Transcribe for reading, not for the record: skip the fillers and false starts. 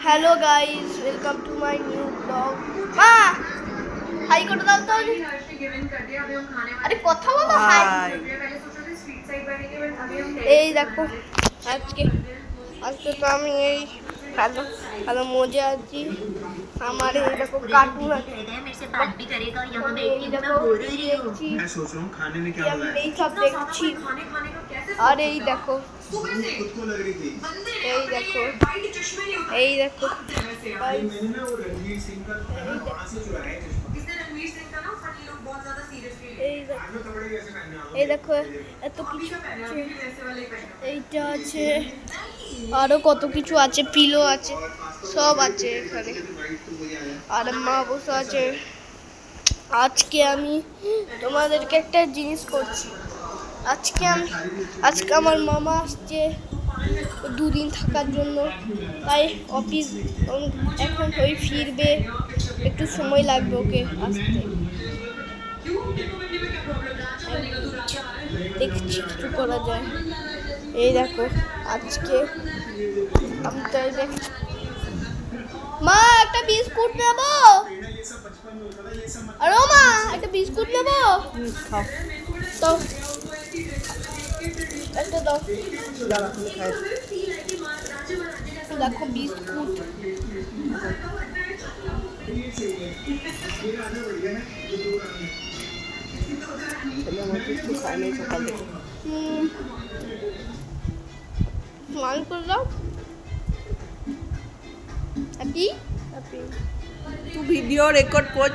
Hello guys, welcome to my new blog. মা high করে দাও তো। আরে কথা বলো। হাই। এই দেখো আজকে আজকে তো আমি এই ভালো ভালো মজা আছি। আমার এই দেখো কার্টুন আছে, এই দেখো দেখছি, আমি এই সব দেখছি। আর এই দেখো এই দেখো এই দেখো এই দেখো এত কিছু আছে। এইটা আছে, আরো কত কিছু আছে, পিলো আছে, সব আছে এখানে। আর মা বসে আছে। আজকে আমি তোমাদেরকে একটা জিনিস করছি। আজকে আমার মামা আসছে 2 দিন থাকার জন্য, তাই অফিস এখন ওই ফিরবে, একটু সময় লাগবে ওকে আসতে। দেখছি কিছু করা যায়। এই দেখো আজকে আমি তাই দেখছি। মা একটা বিস্কুট নেবো। আরে মা একটা বিস্কুট নেবো। দাও একটা দাও। দেখো বিস্কুট। স্নান করে দাও। হ্যাপি तू वीडियो रिकॉर्ड कर